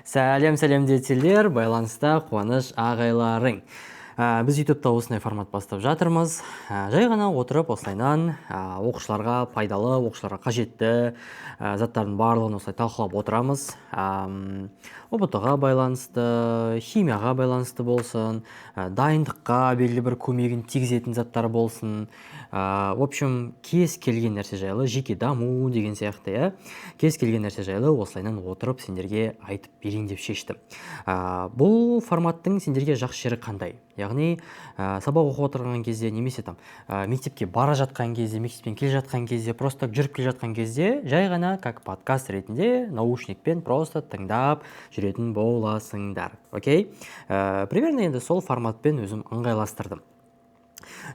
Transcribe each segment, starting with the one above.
Сәлем детелер, байланыста қуаныш ағайларың. Біз ютубта осындай формат бастап жатырмыз. Жай ғана отырып осылайнан оқушыларға пайдалы, оқушыларға қажетті заттардың барлығын осылай талқылап отырамыз. ұбт-ға байланысты, химияға байланысты болсын, дайындыққа белгілі бір көмегін тигізетін заттар болсын. В общем, кез келген нәрсе жайлы, жеке даму деген сияқты, кез келген нәрсе жайлы осылайнан отырып сендерге айтып берейін деп шештім. Бұл форматтың сендерге жақсы жері қандай? Яғни сабақ оқып отырған кезде, немесе мектепке бара жатқан кезде, мектептен келе жатқан кезде, просто жүріп келе жатқан кезде, жай ғана как подкаст ретінде наушникпен просто тыңдап жүретін боласыңдар. Окей? Примерно енді сол форматпен өзім ыңғайластырдым.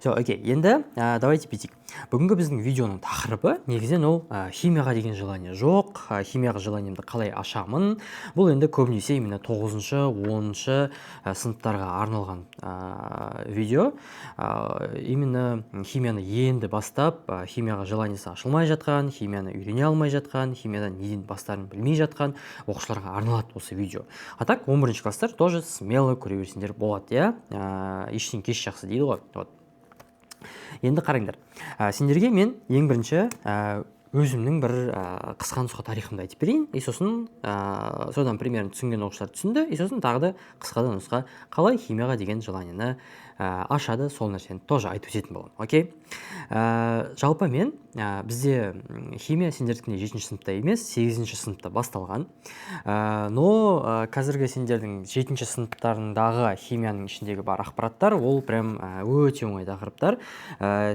Окей, енді давайте бүйтейік. Бүгінгі біздің видеоның тақырыбы негізінен ол химияға деген желание жоқ, химияға желаниемді қалай ашамын. Бұл енді көбінесе именно 9-шы, 10-шы сыныптарға арналған видео. Именно химияны енді бастап, химияға желаниесі ашылмай жатқан, химияны үйрене алмай жатқан, химиядан неден бастарын білмей жатқан оқушыларға арналады осы видео. А так 11-ші класстар тоже смело көре берсеңдер болады, ештен кеш жақсы дейді ғой. Енді қараңдар, сендерге мен ең бірінші өзімнің бір қысқа нұсқа тарихымды айтып берейін, сосын содан примерно түсінген оқушылар түсінді, сосын тағы да қысқадан нұсқа қалай химияға деген желаниені ашады, сол нәрсені тоже айтып өтетін боламын. Окей? Жалпы мен бізде химия сендердікіне 7-ші сыныпта емес, 8-ші сыныпта басталған. Но қазіргі сендердің 7-ші сыныптарындағы химияның ішіндегі бар ақпараттар, ол прям өте оңай тақырыптар.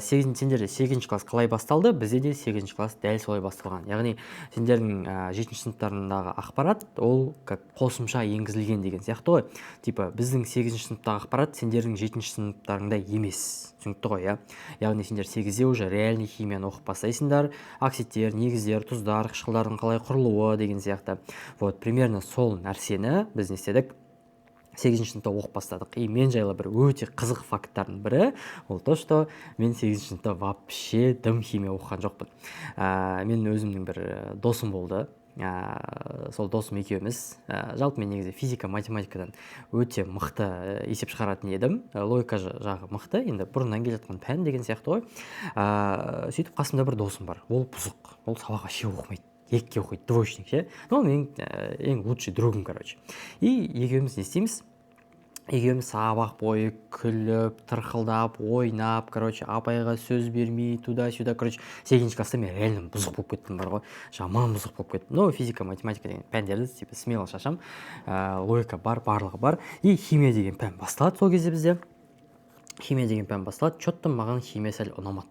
Сендерде 8-ші класс қалай басталды, бізде де 8-ші класс дәл солай басталған. Яғни сендердің 7-ші сыныптарындағы ақпарат, ол как қосымша енгізілген деген сияқты ғой. Типа біздің 8-ші сыныптағы ақпарат сендердің 7-ші сыныптарыңда емес. Түсінікті ғой, яғни сендер 8-де уже реальный химияны оқып бастайсыңдар, оксидтер, негіздер, тұздар, қышқылдардың қалай құрылуы деген сияқты. Вот примерно сол нәрсені біз не істедік? 8-ші сыныпта оқып бастадық. Мен жайлы бір өте қызық факттардың бірі ол то, что мен 8-ші сыныпта вообще дым химия оқыған жоқпын. Мен өзімнің бір досым болды. Сол досым екеуміз, жалпы мен негізі физика, математикадан өте мықты есеп шығаратын едім. Логика жағы мықты, енді бұрыннан келе жатқан пән деген сияқты ғой. Сөйтіп қасымда бір досым бар. Ол бұзық. Ол сабақ вообще оқымайды. Екіге оқиды, двоечник, ше. Ол менің ең лучший другым, короче. Екеуміз не істейміз? Екеуміз сабақ бойы күліп, тырқылдап, ойнап, короче, апайға сөз бермей, туда-сюда, короче, 8-ші класста мен реально бұзық болып кеттім, бар ғой, жаман бұзық болып кеттім. Но физика, математика деген пәндерді типа смело шашам, логика бар, барлығы бар. Химия деген пән басталады сол кезде бізде. Химия деген пән басталады, чотты маған химия сәл ұнамады.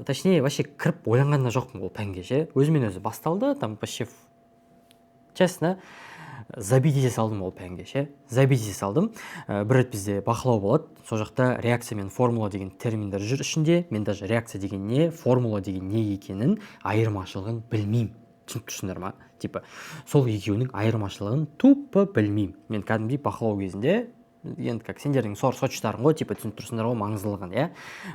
Точнее, вообще кіріп ойланған да жоқпын ол пәнге, ше. Өзімен өзі басталды, там вообще честно забить ете салдым ол пәнге, ше. Забить ете салдым. Бір рет бізде бақылау болады. Сол жақта реакция мен формула деген терминдер жүр ішінде. Мен даже реакция деген не, формула деген не екенін айырмашылығын білмеймін. Түсіндіңдер ма? Типа, сол екеуінің айырмашылығын тупо білмеймін. Мен кәдімгідей бақылау кезінде, енді как сендердің сочтарың ғой, типа түсініп тұрсыңдар ғой маңыздылығын,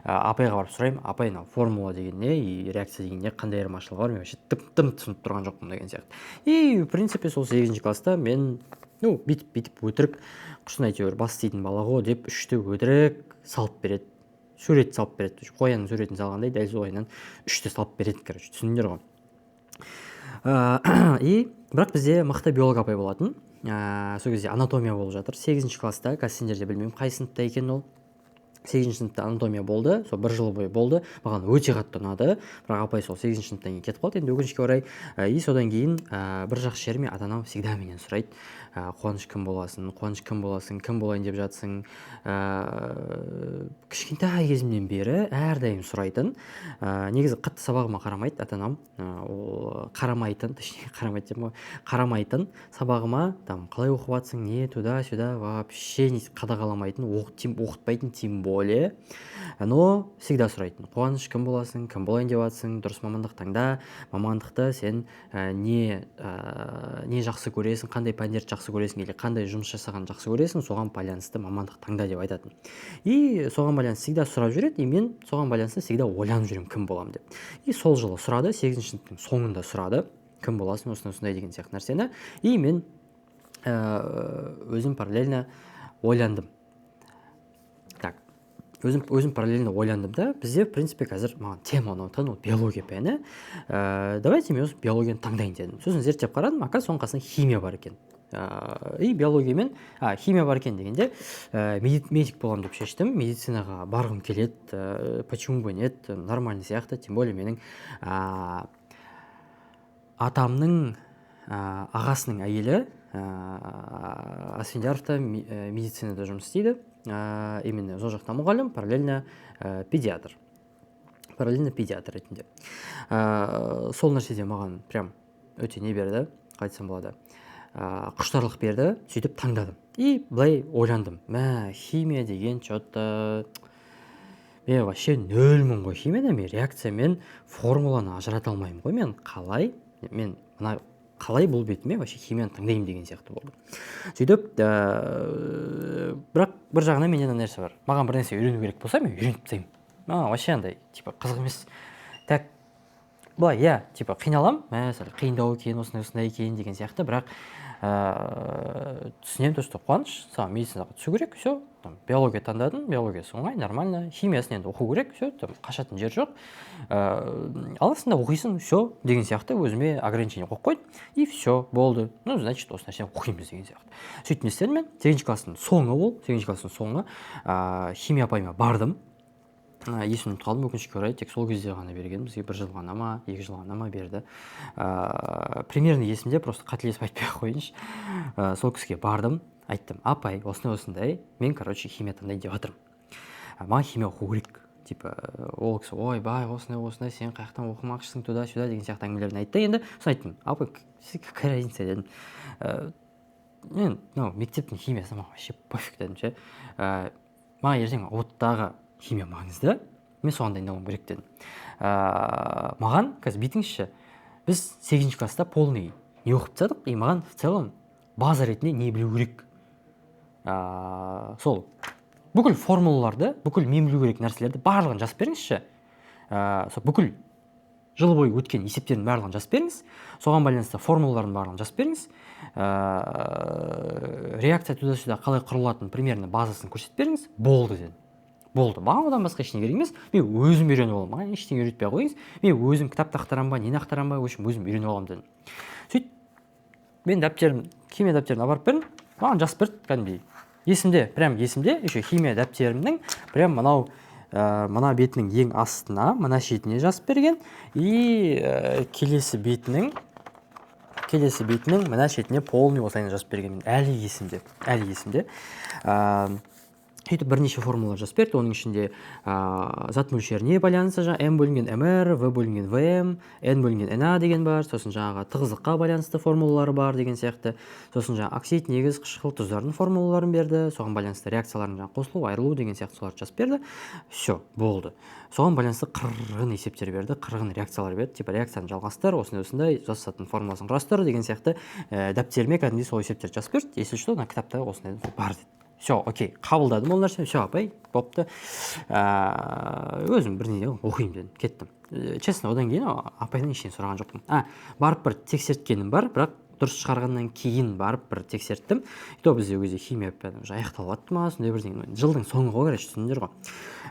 апайға барып сұраймын, апай, формула деген не, реакция деген не, қандай айырмашылығы бар, мен вообще тым түсініп тұрған жоқпын деген сияқты. В принципе, сол 8-ші класста мен, бүйтіп өтірік, құрсын әйтеуір бас істейтін бала ғой деп 3-ті өтірік салып береді, сурет салып береді, қоянның суретін салғандай, дәл сол ойынан 3-ті салып береді, короче, түсіндіңдер ғой. Бірақ бізде мықты биолог апай болатын. Сол кезде анатомия болып жатыр. 8-ші класста, қазір сендерде білмеймін қай сыныпта екен ол. 8-ші сыныпта анатомия болды, сол бір жыл бойы болды. Маған өте қатты ұнады. Бірақ апай сол 8-ші сыныптан кейін кетіп қалды. Енді өкінішке орай. Содан кейін бір жақсы жеріме ата-анам всегда менен сұрайды. Қуаныш кім боласың, кім болайын деп жатсың. Кішкентай кезімнен бері әрдайым сұрайтын. Негізі қатты сабағыма қарамайды ата-анам. Ол қарамайтын сабағыма, қалай оқып жатсың, не, туда-сюда, вообще қадағаламайтын, оқытпайтын, тем более. Но всегда сұрайтын. Қуаныш кім боласың, кім болайын деп жатсың, дұрыс мамандық таңда, мамандықты сен не жақсы көресің, қандай пәндерді жақсы көресің, или қандай жұмыс жасаған жақсы көресің, соған байланысты мамандық таңда деп айтатын. Соған байланысты всегда сұрап жүреді, мен соған байланысты всегда ойланып жүремін кім боламын деп. Сол жылы сұрады, 8-ші сыныптың соңында сұрады. кім боласың осындай деген сияқты нәрсені. И мен өзім параллельно ойландым. Так, өзім параллельно ойландым да, бізде в принципе қазір маған тема ұнатқан ол биология пәні. Давайте мен осы биологияны таңдайын дедім. Сосын зерттеп қарадым, оказывается соның қасында химия бар екен. И биологиямен химия бар екен дегенде медик боламын деп шештім. Медицинаға барғым келеді, почему бы нет, нормальный сияқты. Тем более менің атамның ағасының әйелі Асфендияровта медицинада жұмыс істейді. Именно сол жақта мұғалім, параллельно педиатр ретінде. Сол нәрседе маған прям өте не берді, қайтсам болады, құштарлық берді, сөйтіп таңдадым. И былай ойландым, химия деген что-то мен вообще нөлмін ғой химияда, мен реакциямен формуланы ажырата алмаймын ғой, мен қалай бұл бетіме вообще химияны таңдаймын деген сияқты болды. Сөйтіп, бірақ бір жағынан менде нәрсе бар. Маған бір нәрсе үйрену керек болса, мен үйреніп тастаймын. Вообще андай, қызық емес. Так, былай, қиналам, мәселе қиындау екен, осындай екен деген сияқты, бірақ түсінемін то, что қуаныш, саған медицинаға түсу керек, все, биология таңдадым, биологиясы оңай, нормально, химиясын енді оқу керек, все, қашатын жер жоқ, аласында оқисың, все деген сияқты өзіме ограничение қойып қойдым, и все, болды, значит, осы нәрсені оқимыз деген сияқты. Сөйтіп не істедім мен, 8 класстың соңы химия апайыма бардым. Есімді ұмытып қалдым, өкінішке орай, тек сол кезде ғана берген, бізге 1 жыл ғана ма, 2 жыл ғана ма берді. Примерно есімде, просто қателесіп айтпай-ақ қойыншы. Сол кісіге бардым, айттым, апай, осындай, мен, химия таңдайын деп жатырмын. Маған химия оқу керек. Ол кісі, ойбай, осындай, сен қаяқтан оқымақшысың, туда-сюда деген сияқты әңгімелерін айтты. Енді сосын айттым, апай, какая разница дедім. Мен, мектептің химиясы маған вообще пофиг дедім ше. Маған ертең оттағы химия маңызды, мен соған дайындалуым керек дедім. Маған, қазір битіңізші, біз 8 класста полный не оқып тастадық, и маған в целом база ретінде не білу керек. Сол бүкіл формулаларды, бүкіл мен білу керек нәрселерді барлығын жазып беріңізші. Сол бүкіл жыл бойы өткен есептердің барлығын жазып беріңіз. Соған байланысты формулалардың барлығын жазып беріңіз. Реакция туда-сюда қалай құрылатын примерно базасын көрсетіп беріңіз. Болды дедім. Болды. Маған одан басқа ештеңе керек емес. Мен өзім үйреніп аламын. Маған ештеңе үйретпей қойыңыз. Мен өзім кітап тақтарамын ба, нені ақтарамын ба, өзім үйреніп аламын дедім. Сөйтіп, мен химия дәптерін апарып бердім. Маған жазып берді, кәдімгідей. Есімде, еще химия дәптерімнің прям мына бетінің ең астына, мына шетіне жазып берген. И келесі бетінің мына шетіне полный осылайын жазып берген. Әлі есімде. Сөйтіп бірнеше формулалар жазып берді. Оның ішінде зат мөлшеріне байланысты m бөлінген mr, v бөлінген vm, n бөлінген na деген бар. Сосын тығыздыққа байланысты формулалары бар деген сияқты. Сосын оксид, негіз, қышқыл тұздардың формулаларын берді. Соған байланысты реакциялардың қосылу, айырылу деген сияқты соларды жазып берді. Все, болды. Соған байланысты қырғын есептер берді, қырғын реакциялар берді. Реакцияны жалғастыр, осындай жасатын формуласын құрастыр деген сияқты дәптеріме кәдімгідей сол есептерді жазып берді. Если что, кітапта осындай бар деді. Все, окей, қабылдадым ол нәрсе, все, апай, бопты. Өзім бірдеңе оқимын дедім, кеттім. Честно, одан кейін апайдан ештеңе сұраған жоқпын. Барып бір тексерткенім бар, бірақ дұрыс шығарғаннан кейін барып бір тексерттім. То бізде өзі химия аяқталып жатты ма, сондай бірдеңе. Жылдың соңы ғой, түсіндіңдер ғой.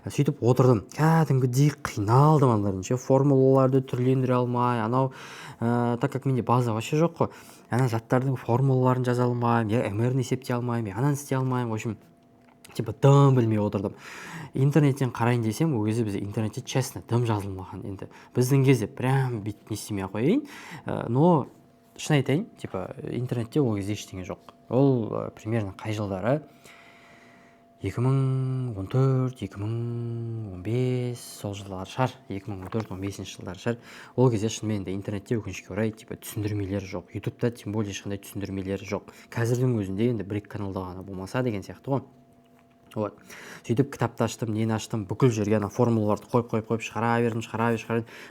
Сөйтіп отырдым, кәдімгідей қиналдым аналардың, формулаларды түрлендіре алмай, так как менде база вообще жоқ қой. Заттардың формулаларын жаза алмаймын, мр'ні есептей алмаймын, ананы істей алмаймын. В общем, дым білмей отырдым. Интернеттен қарайын десем, ол кезде бізде интернетте честно дым жазылмаған. Енді біздің кезде прям бүйтіп не істемей қояйын. Но шын айтайын, интернетте ол кезде ештеңе жоқ. Ол примерно қай жылдары 2014-2015 сол жылдары шығар, 2014-15 жылдары шығар. Ол кезде шынымен интернетте өкінішке орай түсіндірмелер жоқ. Ютубта тем более ешқандай түсіндірмелер жоқ. Қазірдің өзінде енді бір каналда ғана болмаса деген сияқты ғой. Вот. Сөйтіп кітапты аштым, нені аштым, бүкіл жерге ана формулаларды қойып шығара бердім.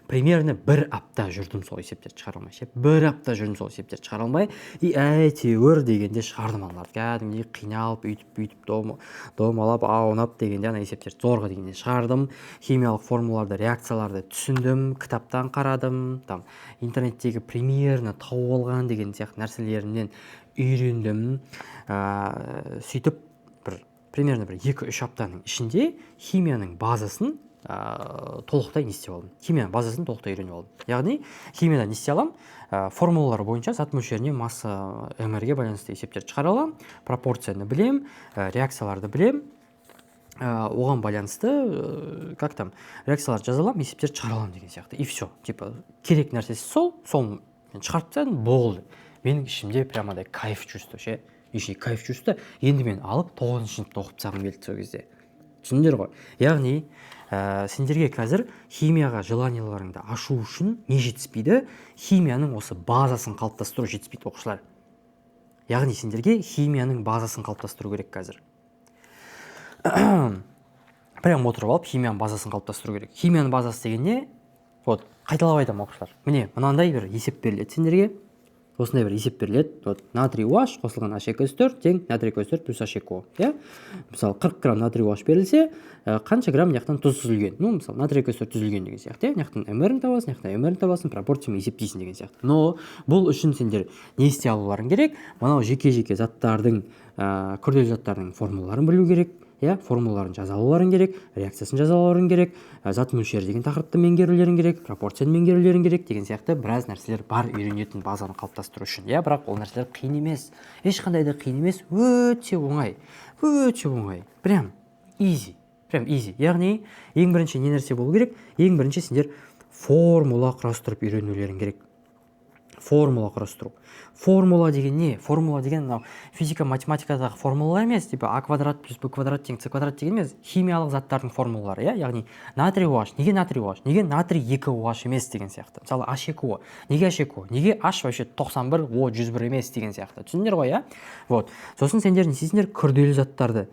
Примерно бір апта жүрдім сол есептерді шығара алмай. Бір апта жүрдім сол есептерді шығара алмай. И әйтеуір дегенде шығардым аналарды. Кәдімгідей қиналып, үйтіп домалап, аунап дегенде ана есептерді зорға дегенде шығардым. Химиялық формулаларды, реакцияларды түсіндім, кітаптан қарадым, там интернеттегі примерно тауып алған деген сияқты нәрселерінен үйрендім. Сөйтіп примерно бір 2-3 аптаның ішінде химияның базасын толықтай не істеп алдым. Химияның базасын толықтай үйреніп алдым. Яғни химияда не істей аламын? Формулалар бойынша зат мөлшеріне масса МР-ге байланысты есептерді шығара аламын, пропорцияны білем, реакцияларды білем. Оған байланысты реакцияларды жаза аламын, есептерді шығара аламын деген сияқты. И все. Типа керек нәрсесі сол мен шығарып тастадым, болды. Менің ішімде прямо кайф чувство, ше. Кайф чувство. Енді мен алып 9-шы сыныпта оқып тастағым келді сол кезде. Түсіндіңдер ғой? Яғни сендерге қазір химияға желанияларыңды ашу үшін не жетіспейді? Химияның осы базасын қалыптастыру жетіспейді, оқушылар. Яғни сендерге химияның базасын қалыптастыру керек қазір. Прям отырып алып химияның базасын қалыптастыру керек. Химияның базасы деген не? Вот, қайталап айтамын, оқушылар. Міне, мынандай бір есеп беріледі сендерге. Осындай бір есеп беріледі. Вот, натрий OH қосылған H2O4 тең натрий көз4 плюс H2O. Мысалы 40 грамм натрий OH берілсе, қанша грамм мынаяқтан тұз түзілген? Мысалы натрий көз4 түзілген деген сияқты. Мынаяқтан МР-ін табасың, мынаяқтан МР-ін табасың, пропорциямен есептейсің деген сияқты. Но бұл үшін сендер не істей алуларың керек? Мынау жеке-жеке заттардың, күрделі заттардың формулаларын білу керек. Формулаларын жаза алуларың керек, реакциясын жаза алуларың керек, зат мөлшері деген тақырыпты меңгерулерің керек, пропорцияны меңгерулерің керек деген сияқты біраз нәрселер бар үйренетін базаны қалыптастыру үшін. Бірақ ол нәрселер қиын емес. Ешқандай да қиын емес, өте оңай. Прям easy. Яғни ең бірінші не нәрсе болу керек? Ең бірінші сендер формула құрастырып үйренулерің керек. Формула құрастыру. Формула деген не? Формула деген физика, математикадағы формула емес, типа а квадрат плюс б квадрат тең с квадрат деген емес, химиялық заттардың формулалары, яғни натрий OH, неге натрий OH, неге натрий 2OH емес деген сияқты. Мысалы H2O, неге H2O, неге H вообще 91, O 101 емес деген сияқты. Түсіндіңдер ғой, Вот. Сосын сендер не істейсіңдер? Күрделі заттарды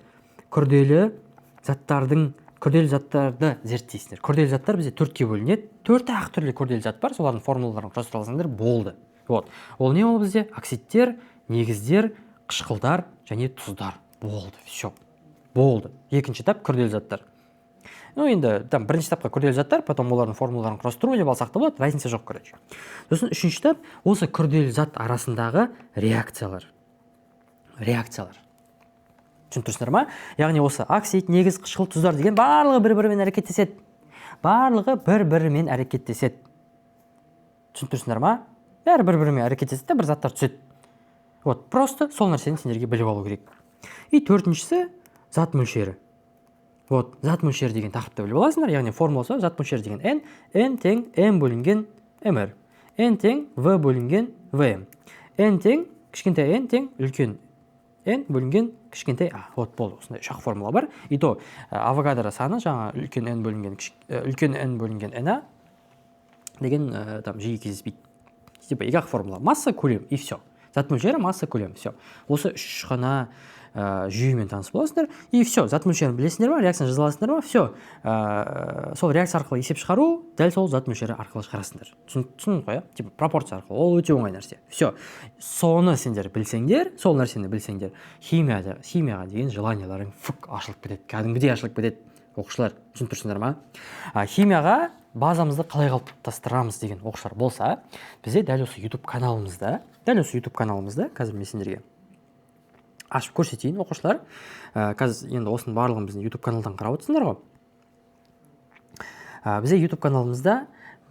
зерттейсіңдер. Күрделі заттар бізде 4-ке бөлінеді. 4 түрлі күрделі зат бар, солардың формулаларын құрастыра алсаңдар болды. Вот. Ол не ол бізде? Оксидтер, негіздер, қышқылдар және тұздар. Болды, все. Болды. Екінші этап күрделі заттар. Енді бірінші этапқа күрделі заттар, потом олардың формулаларын құрастыру деп алсақ та болады, разница жоқ, короче. Сосын үшінші этап осы күрделі зат арасындағы реакциялар. Түсіндірсіңдер ма? Яғни осы оксид, негіз, қышқыл, тұздар деген барлығы бір-бірімен әрекеттеседі. Түсіндірсіңдер ма? Бәрі бір-бірімен әрекеттеседі, бір заттар түседі. Вот, просто сол нәрсені сендерге біліп алу керек. И төртіншісі зат мөлшері. Вот, зат мөлшері деген тақырыпты біліп аласыңдар. Яғни формуласы зат мөлшері деген n тең m бөлінген mr, n тең v бөлінген vm, n тең кішкентай n тең үлкен n бөлінген кішкентай а. Вот болды, осындай шақ формула бар. И то Авогадро саны жаңа үлкен n бөлінген na деген жиі кездеспейді. Типа екі формула. Масса, көлем и все. Зат мөлшері, масса, көлем, все. Осы үш ғана жүйемен таныс боласыңдар. И все. Зат мөлшерін білесіңдер ма, реакцияны жаза аласыңдар ма? Все. Сол реакция арқылы есеп шығару, дәл сол зат мөлшері арқылы шығарасыңдар. Түсіндің ғой, типа пропорция арқылы. Ол өте оңай нәрсе. Все. Соны сендер білсеңдер, сол нәрсені білсеңдер, химияға деген желанияларың ашылып кетеді. Кәдімгідей ашылып кетеді. Оқушылар, түсіндірсіңдер ма? Химияға базамызды қалай қалыптастырамыз деген оқушылар болса, бізде дәл осы YouTube каналымызда, қазір мен сендерге ашып көрсетейін, оқушылар. Қазір енді осының барлығын біздің YouTube каналдан қарап отырсыңдар ғой. Бізде YouTube каналымызда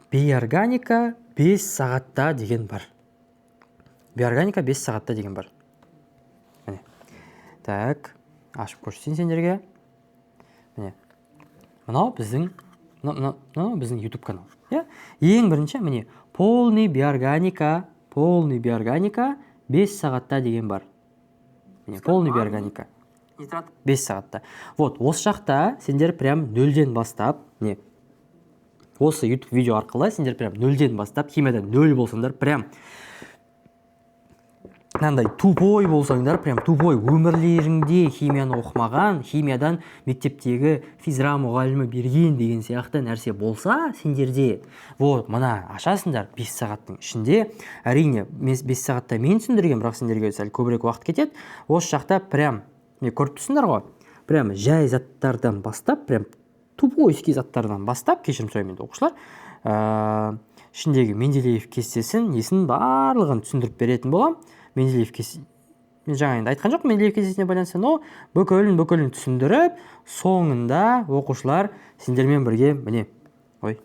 биорганика 5 сағатта деген бар. Биорганика 5 сағатта деген бар. Міне. Так, ашып көрсетейін сендерге. Міне. Мынау біздің YouTube канал. Ең бірінші, міне, полный биорганика 5 сағатта деген бар. Міне, полный биорганика 5 сағатта. Вот, осы жақта сендер прям 0-ден бастап, не, осы YouTube видео арқылы сендер прям 0-ден бастап, химияда 0 болсаңдар, прям мынандай тупой болсаңдар, прям тупой, өмірлеріңде химияны оқымаған, химиядан мектептегі физра мұғалімі берген деген сияқты нәрсе болса, сендерде, вот, мына ашасыңдар 5 сағаттың ішінде, әрине 5 сағатта мен түсіндірген, бірақ сендерге сәл көбірек уақыт кетеді. Осы жақта прям, не көріп тұрсыңдар ғой, прям жай заттардан бастап, прям тупойский заттардан бастап, кешірім сұраймын енді оқушылар, ішіндегі Менделеев кестесін, несін барлығын түсіндіріп беретін болам. Менделеев кестесі, мен жаңа енді айтқан жоқ Менделеев кестесіне байланысты, но бүкілін түсіндіріп, соңында оқушылар сендермен бірге, міне, ой,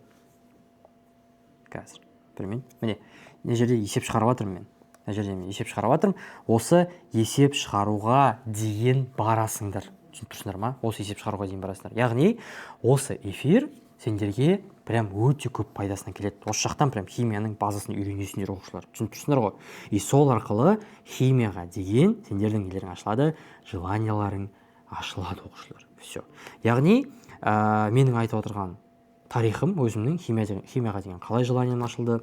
қазір, бірмен, міне, не жерде есеп шығарып жатырмын мен. Мына жерде мен есеп шығарып жатырмын. Осы есеп шығаруға дейін барасыңдар. Түсініп тұрсыңдар ма? Осы есеп шығаруға дейін барасыңдар. Яғни, осы эфир сендерге прям өте көп пайдасына келеді. Осы жақтан прям химияның базасын үйренесіңдер оқушылар. Түсініп тұрсыңдар ғой. И сол арқылы химияға деген сендердің нелерің ашылады, желанияларың ашылады оқушылар. Все. Яғни, менің айтып отырған тарихым өзімнің химияға деген қалай желаниям ашылды.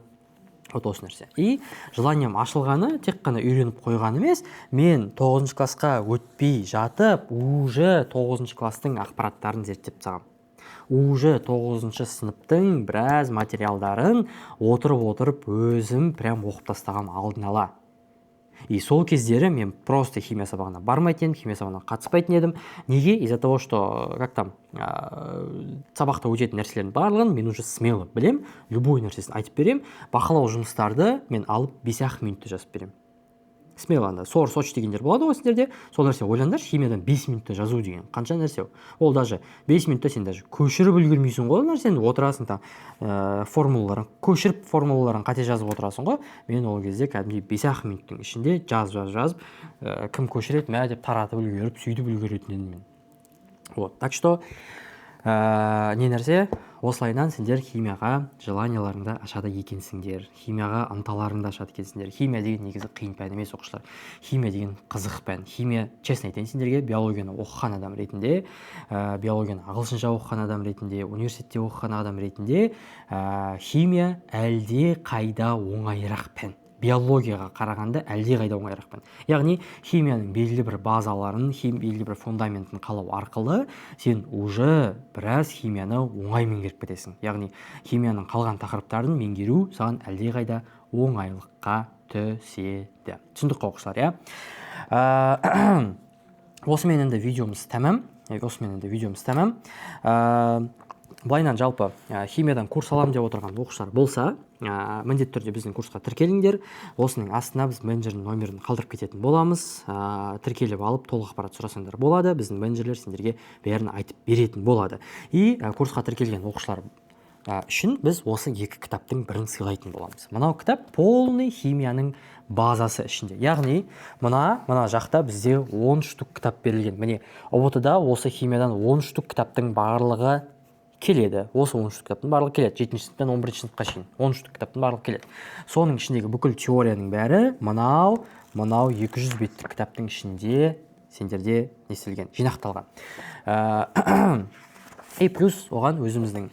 Вот осы нәрсе. И желаниям ашылғаны тек қана үйреніп қойған емес, мен 9 классқа өтпей жатып, уже 9 класстың ақпараттарын зерттеп тастағам. Уже 9 сыныптың біраз материалдарын отырып өзім прям оқып тастағам алдын ала. И сол кездері мен просто химия сабағына бармайтын едім, химия сабағына қатыспайтын едім. Неге? Из-за того, что как там сабақта өтетін нәрселердің барлығын мен уже смело білем, любой нәрсесін айтып берем. Бақылау жұмыстарды мен алып 5 минутта жазып берем. Смело анда соч дегендер болады ғой сендерде. Сол нәрсе ойлаңдар, химиядан 5 минутта жазу деген қанша нәрсе. Ол даже 5 минутта сен даже көшіріп үлгермейсің ғой нәрсені, отырасың там формулаларын көшіріп, формулаларын қате жазып отырасың ғой. Мен ол кезде кәдімгідей 5 минуттың ішінде жазып, кім көшіреді мә деп таратып үлгеріп, сөйтіп үлгеретін едім мен. Вот, так что не нәрсе, осылайынан сендер химияға желанияларыңды ашады екенсіңдер, химияға ынталарыңды ашады екенсіңдер. Химия деген негізі қиын пән емес оқушылар. Химия деген қызық пән. Химия, честно айтайын сендерге, биологияны оқыған адам ретінде, биологияны ағылшынша оқыған адам ретінде, университетте оқыған адам ретінде, химия әлде қайда оңайырақ пән. Биологияға қарағанда әлде қайда оңайырақ пән. Яғни химияның белгілі бір базаларын, белгілі бір фундаментін қалау арқылы сен уже біраз химияны оңай меңгеріп кетесің. Яғни химияның қалған тақырыптарын меңгеру саған әлде қайда оңайлыққа түседі. Түсіндік қой оқушылар, иә? Осымен енді видеомыз тәмам. Былайынан жалпы химиядан курс алам деп отырған оқушылар болса, міндетті түрде біздің курсқа тіркеліңдер. Осының астына біз менеджердің номерін қалдырып кететін боламыз. Тіркеліп алып толық ақпарат сұрасаңдар болады. Біздің менеджерлер сендерге бәрін айтып беретін болады. И курсқа тіркелген оқушылар үшін біз осы 2 кітаптың бірін сыйлайтын боламыз. Мынау кітап полный химияның базасы ішінде. Яғни, мына жақта бізде 10 штук кітап берілген. Міне, ұбт-да осы химиядан 10 штук кітаптың барлығы келеді. Осы 10 штук кітаптың барлығы келеді. 7-ші сыныптан 11-ші сыныпқа шейін 10 штук кітаптың барлығы келеді. Соның ішіндегі бүкіл теорияның бәрі мынау 200 беттік кітаптың ішінде сендерде нестелген, жинақталған. И плюс оған өзіміздің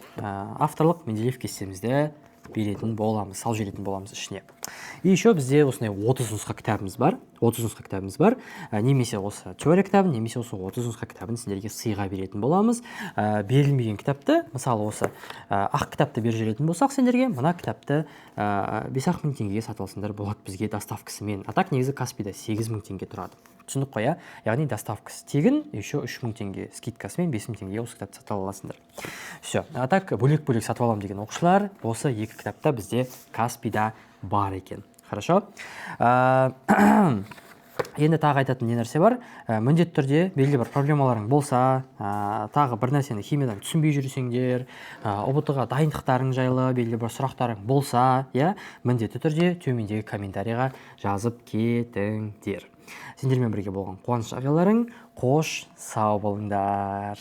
авторлық Менделеев кестемізді беретін боламыз, салып жіберетін боламыз ішіне. И еще бізде осындай 30 нұсқа кітабымыз бар. Немесе осы теория кітабын, немесе осы 30 нұсқа кітабын сендерге сыйға беретін боламыз. Берілмеген кітапты, мысалы осы ақ кітапты беріп жіберетін болсақ сендерге, мына кітапты 5-ақ мың теңгеге сатып алсаңдар болады бізге доставкасымен. А так негізі Каспийда 8 мың теңге тұрады. Түсіндік қой, яғни доставкасы тегін, еще 3 мың теңге скидкасымен 5 мың теңгеге осы кітапты сатып аласыңдар. Все. А так бөлек-бөлек сатып алам деген оқушылар осы 2 кітапта бізде Каспийда бар екен. Хорошо? Енді тағы айтатын не нәрсе бар. Міндетті түрде белгілі бір проблемаларың болса, тағы бір нәрсені химиядан түсінбей жүрсеңдер, ұбт-ға дайындықтарың жайлы белгілі бір сұрақтарың болса, міндетті түрде төмендегі комментарийға жазып кетіңдер. Сендермен бірге болған қуаныш ағаларың, қош сау болыңдар.